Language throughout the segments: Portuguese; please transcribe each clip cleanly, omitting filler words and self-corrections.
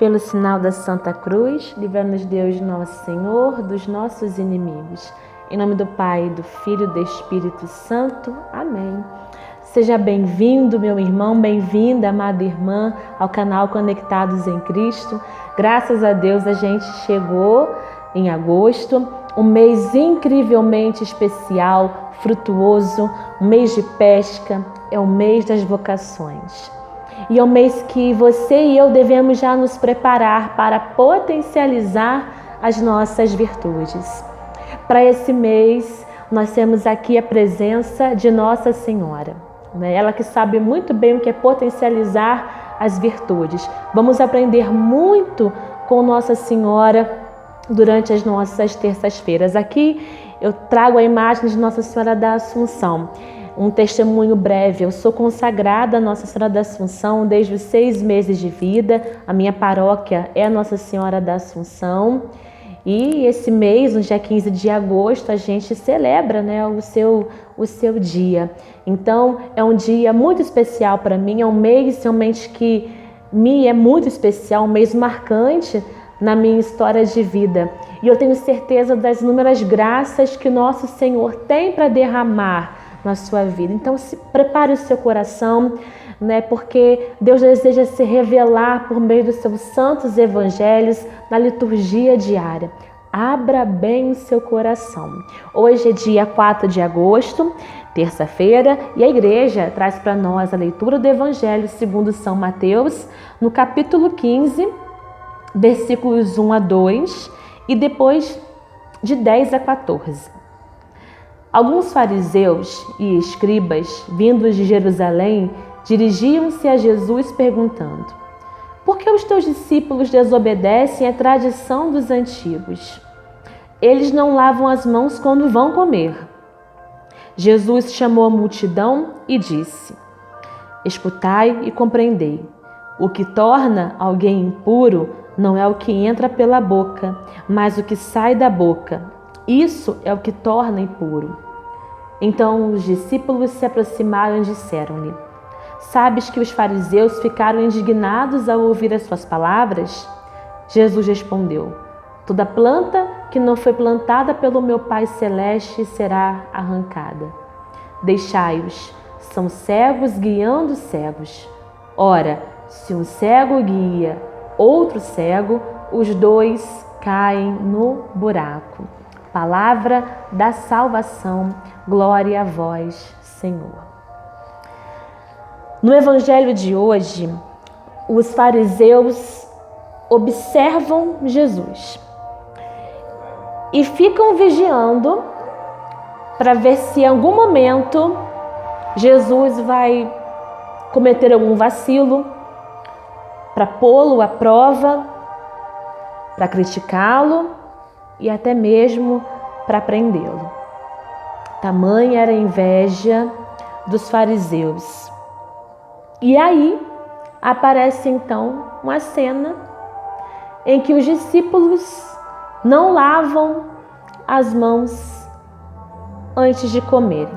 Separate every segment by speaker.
Speaker 1: Pelo sinal da Santa Cruz, livra-nos Deus nosso Senhor dos nossos inimigos. Em nome do Pai, do Filho e do Espírito Santo. Amém. Seja bem-vindo, meu irmão, bem-vinda, amada irmã, ao canal Conectados em Cristo. Graças a Deus a gente chegou em agosto, um mês incrivelmente especial, frutuoso, um mês de pesca, é o mês das vocações. E é um mês que você e eu devemos já nos preparar para potencializar as nossas virtudes. Para esse mês, nós temos aqui a presença de Nossa Senhora, né? Ela que sabe muito bem o que é potencializar as virtudes. Vamos aprender muito com Nossa Senhora durante as nossas terças-feiras. Aqui eu trago a imagem de Nossa Senhora da Assunção. Um testemunho breve. Eu sou consagrada a Nossa Senhora da Assunção desde os 6 meses de vida. A minha paróquia é a Nossa Senhora da Assunção. E esse mês, no dia 15 de agosto, a gente celebra, né, o seu dia. Então, é um dia muito especial para mim. É um mês realmente que me é muito especial, um mês marcante na minha história de vida. E eu tenho certeza das inúmeras graças que Nosso Senhor tem para derramar na sua vida. Então, prepare o seu coração, né? Porque Deus deseja se revelar por meio dos seus santos evangelhos na liturgia diária. Abra bem o seu coração. Hoje é dia 4 de agosto, terça-feira, e a igreja traz para nós a leitura do Evangelho segundo São Mateus, no capítulo 15, versículos 1 a 2 e depois de 10 a 14. Alguns fariseus e escribas, vindos de Jerusalém, dirigiam-se a Jesus perguntando: por que os teus discípulos desobedecem à tradição dos antigos? Eles não lavam as mãos quando vão comer. Jesus chamou a multidão e disse: escutai e compreendei. O que torna alguém impuro não é o que entra pela boca, mas o que sai da boca. Isso é o que torna impuro. Então os discípulos se aproximaram e disseram-lhe: sabes que os fariseus ficaram indignados ao ouvir as suas palavras? Jesus respondeu: toda planta que não foi plantada pelo meu Pai Celeste será arrancada. Deixai-os, são cegos guiando cegos. Ora, se um cego guia outro cego, os dois caem no buraco. Palavra da salvação, glória a vós, Senhor. No evangelho de hoje, os fariseus observam Jesus e ficam vigiando para ver se em algum momento Jesus vai cometer algum vacilo, para pô-lo à prova, para criticá-lo e até mesmo para prendê-lo. Tamanha era a inveja dos fariseus. E aí aparece então uma cena em que os discípulos não lavam as mãos antes de comerem.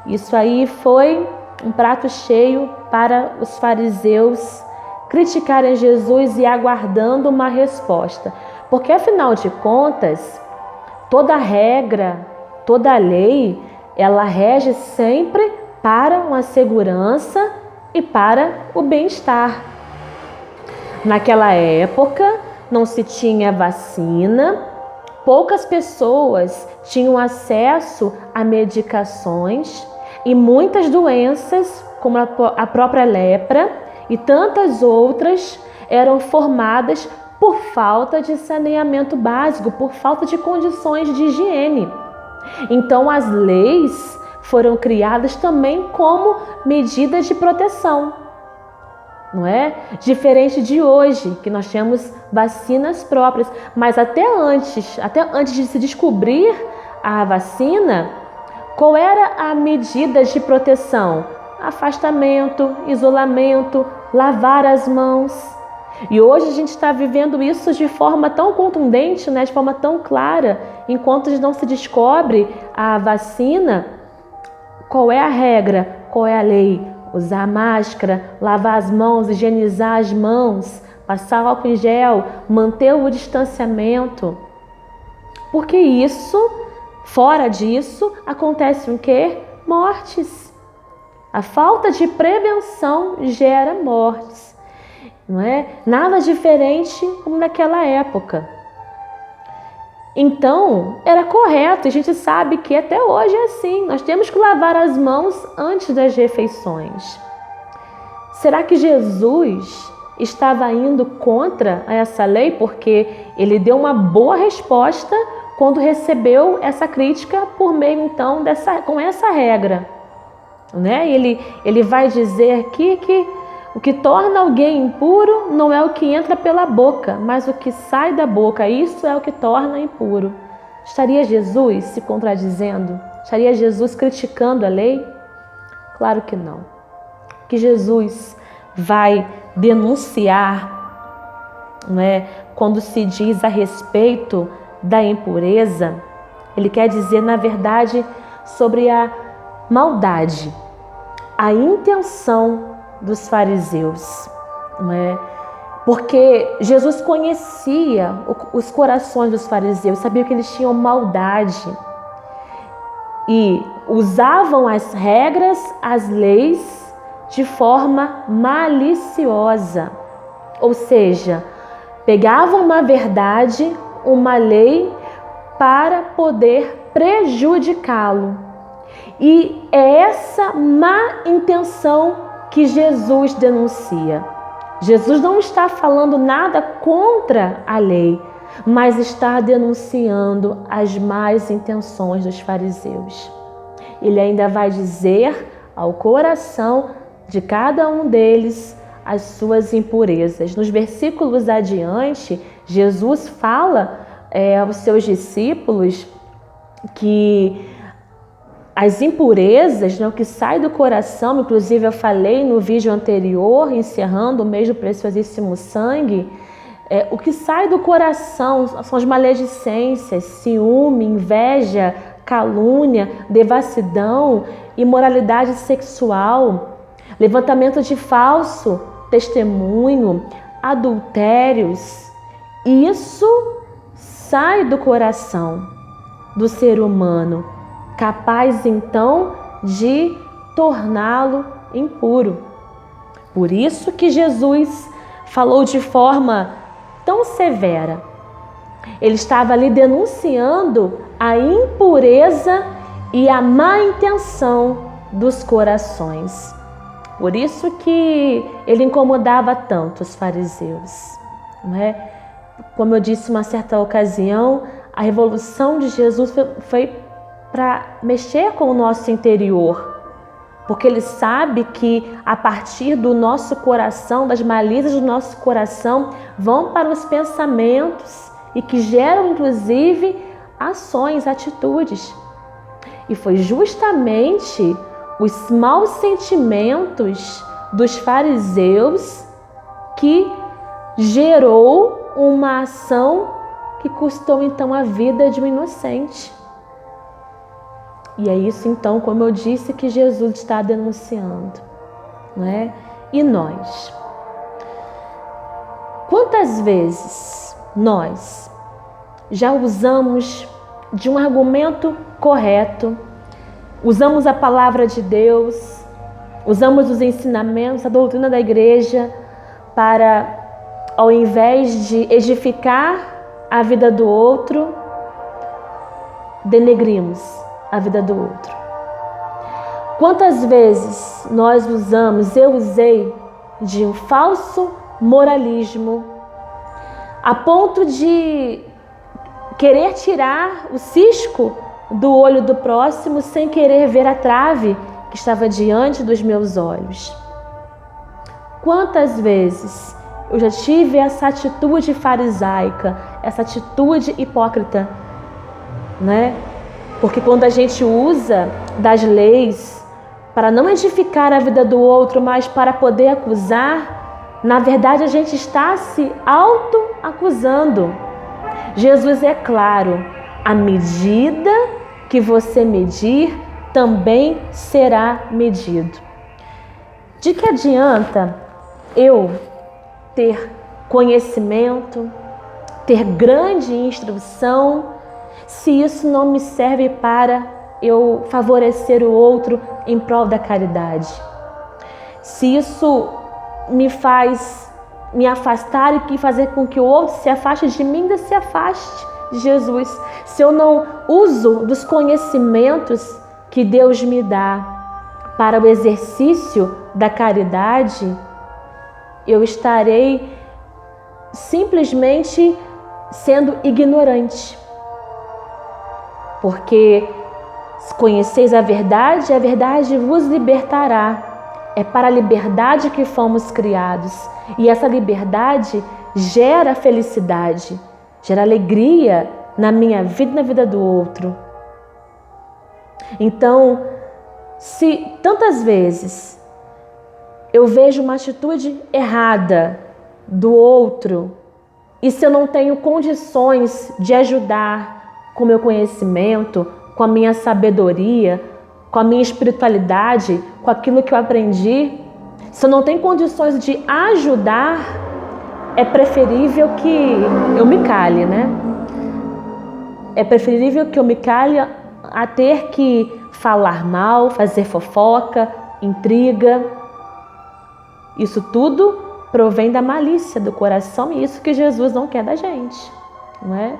Speaker 1: Isso aí foi um prato cheio para os fariseus criticarem Jesus e aguardando uma resposta. Porque, afinal de contas, toda regra, toda lei, ela rege sempre para uma segurança e para o bem-estar. Naquela época, não se tinha vacina, poucas pessoas tinham acesso a medicações e muitas doenças, como a própria lepra e tantas outras, eram formadas por falta de saneamento básico, por falta de condições de higiene. Então, as leis foram criadas também como medidas de proteção, não é? Diferente de hoje, que nós temos vacinas próprias, mas até antes de se descobrir a vacina, qual era a medida de proteção? Afastamento, isolamento, lavar as mãos. E hoje a gente está vivendo isso de forma tão contundente, né? De forma tão clara. Enquanto não se descobre a vacina, qual é a regra? Qual é a lei? Usar máscara, lavar as mãos, higienizar as mãos, passar álcool em gel, manter o distanciamento. Porque isso, fora disso, acontece o quê? Mortes. A falta de prevenção gera mortes. Não é? Nada diferente como naquela época. Então, era correto, a gente sabe que até hoje é assim, nós temos que lavar as mãos antes das refeições. Será que Jesus estava indo contra essa lei? Porque ele deu uma boa resposta quando recebeu essa crítica por meio, então, com essa regra. Né? Ele vai dizer aqui que o que torna alguém impuro não é o que entra pela boca, mas o que sai da boca. Isso é o que torna impuro. Estaria Jesus se contradizendo? Estaria Jesus criticando a lei? Claro que não. O que Jesus vai denunciar, né, quando se diz a respeito da impureza, ele quer dizer, na verdade, sobre a maldade, a intenção dos fariseus, não é? Porque Jesus conhecia os corações dos fariseus, sabia que eles tinham maldade e usavam as regras, as leis de forma maliciosa, ou seja, pegavam uma verdade, uma lei para poder prejudicá-lo. E é essa má intenção que Jesus denuncia. Jesus não está falando nada contra a lei, mas está denunciando as más intenções dos fariseus. Ele ainda vai dizer ao coração de cada um deles as suas impurezas. Nos versículos adiante, Jesus fala aos seus discípulos que as impurezas, né, o que sai do coração, inclusive eu falei no vídeo anterior, encerrando o mês do preciosíssimo sangue, o que sai do coração são as maledicências, ciúme, inveja, calúnia, devassidão, imoralidade sexual, levantamento de falso testemunho, adultérios. Isso sai do coração do ser humano, capaz então de torná-lo impuro. Por isso que Jesus falou de forma tão severa. Ele estava ali denunciando a impureza e a má intenção dos corações. Por isso que ele incomodava tanto os fariseus, não é? Como eu disse uma certa ocasião, a revolução de Jesus foi para mexer com o nosso interior, porque ele sabe que a partir do nosso coração, das malícias do nosso coração, vão para os pensamentos e que geram inclusive ações, atitudes. E foi justamente os maus sentimentos dos fariseus que gerou uma ação que custou então a vida de um inocente. E é isso então, como eu disse, que Jesus está denunciando, não é? E nós? Quantas vezes nós já usamos de um argumento correto, usamos a palavra de Deus, usamos os ensinamentos, a doutrina da igreja para, ao invés de edificar a vida do outro, denegrimos a vida do outro? Quantas vezes nós usamos, eu usei de um falso moralismo a ponto de querer tirar o cisco do olho do próximo sem querer ver a trave que estava diante dos meus olhos? Quantas vezes eu já tive essa atitude farisaica, essa atitude hipócrita, né? Porque quando a gente usa das leis para não edificar a vida do outro, mas para poder acusar, na verdade a gente está se auto-acusando. Jesus é claro, a medida que você medir também será medido. De que adianta eu ter conhecimento, ter grande instrução, se isso não me serve para eu favorecer o outro em prol da caridade? Se isso me faz me afastar e fazer com que o outro se afaste de mim, ainda se afaste de Jesus. Se eu não uso dos conhecimentos que Deus me dá para o exercício da caridade, eu estarei simplesmente sendo ignorante. Porque se conheceis a verdade vos libertará. É para a liberdade que fomos criados. E essa liberdade gera felicidade, gera alegria na minha vida e na vida do outro. Então, se tantas vezes eu vejo uma atitude errada do outro, e se eu não tenho condições de ajudar com meu conhecimento, com a minha sabedoria, com a minha espiritualidade, com aquilo que eu aprendi, se eu não tenho condições de ajudar, é preferível que eu me cale, né? É preferível que eu me cale a ter que falar mal, fazer fofoca, intriga. Isso tudo provém da malícia do coração e isso que Jesus não quer da gente, não é?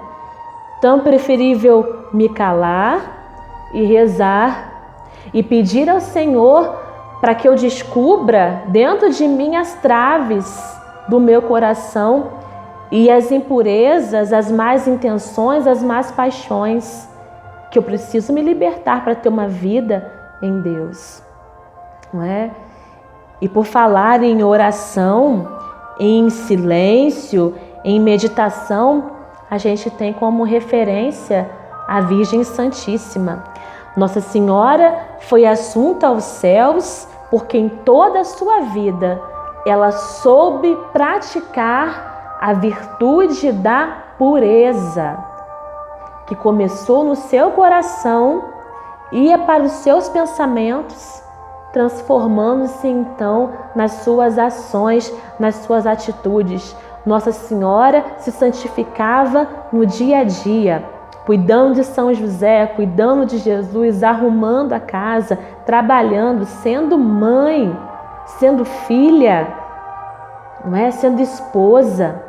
Speaker 1: Então, é preferível me calar e rezar e pedir ao Senhor para que eu descubra dentro de mim as traves do meu coração e as impurezas, as más intenções, as más paixões, que eu preciso me libertar para ter uma vida em Deus, não é? E por falar em oração, em silêncio, em meditação, a gente tem como referência a Virgem Santíssima. Nossa Senhora foi assunta aos céus porque em toda a sua vida ela soube praticar a virtude da pureza, que começou no seu coração, ia para os seus pensamentos, transformando-se então nas suas ações, nas suas atitudes. Nossa Senhora se santificava no dia a dia, cuidando de São José, cuidando de Jesus, arrumando a casa, trabalhando, sendo mãe, sendo filha, não é? Sendo esposa.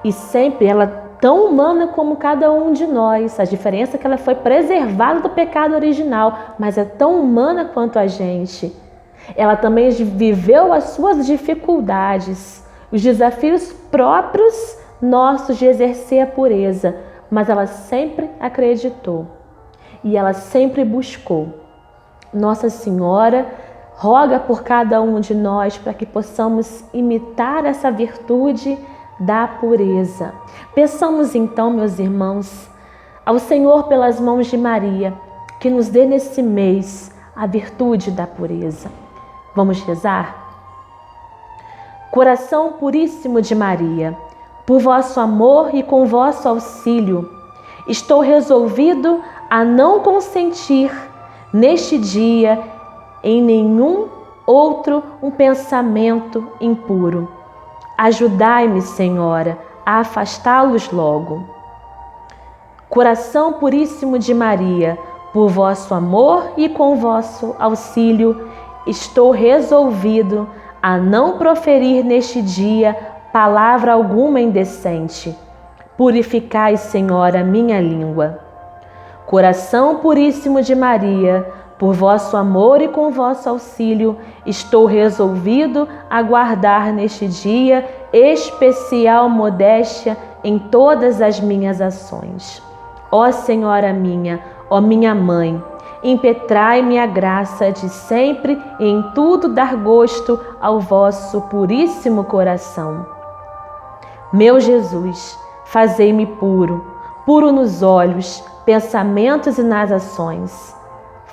Speaker 1: E sempre ela tão humana como cada um de nós. A diferença é que ela foi preservada do pecado original, mas é tão humana quanto a gente. Ela também viveu as suas dificuldades, os desafios próprios nossos de exercer a pureza, mas ela sempre acreditou e ela sempre buscou. Nossa Senhora roga por cada um de nós para que possamos imitar essa virtude da pureza. Peçamos então, meus irmãos, ao Senhor pelas mãos de Maria, que nos dê nesse mês a virtude da pureza. Vamos rezar? Coração puríssimo de Maria, por vosso amor e com vosso auxílio, estou resolvido a não consentir neste dia em nenhum outro um pensamento impuro. Ajudai-me, Senhora, a afastá-los logo. Coração puríssimo de Maria, por vosso amor e com vosso auxílio, estou resolvido a não proferir neste dia palavra alguma indecente. Purificai, Senhora, minha língua. Coração puríssimo de Maria, por vosso amor e com vosso auxílio, estou resolvido a guardar neste dia especial modéstia em todas as minhas ações. Ó Senhora minha, ó minha Mãe, impetrai-me a graça de sempre e em tudo dar gosto ao vosso puríssimo coração. Meu Jesus, fazei-me puro, puro nos olhos, pensamentos e nas ações.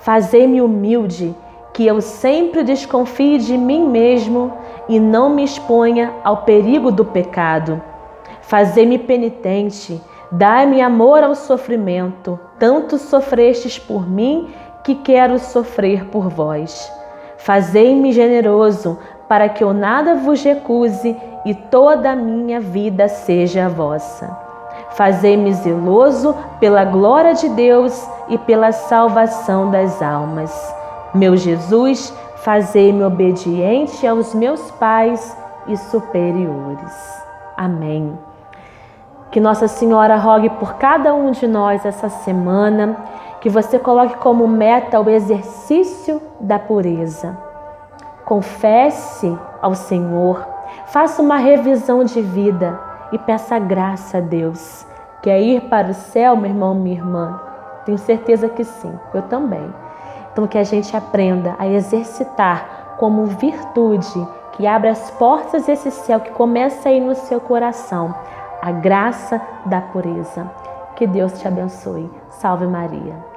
Speaker 1: Fazei-me humilde, que eu sempre desconfie de mim mesmo e não me exponha ao perigo do pecado. Fazei-me penitente, dai-me amor ao sofrimento, tanto sofrestes por mim que quero sofrer por vós. Fazei-me generoso, para que eu nada vos recuse e toda a minha vida seja vossa. Fazei-me zeloso pela glória de Deus e pela salvação das almas. Meu Jesus, fazei-me obediente aos meus pais e superiores. Amém. Que Nossa Senhora rogue por cada um de nós essa semana, que você coloque como meta o exercício da pureza. Confesse ao Senhor, faça uma revisão de vida e peça graça a Deus. Quer ir para o céu, meu irmão, minha irmã? Tenho certeza que sim, eu também. Então que a gente aprenda a exercitar como virtude que abre as portas desse céu, que começa aí no seu coração, a graça da pureza. Que Deus te abençoe. Salve Maria.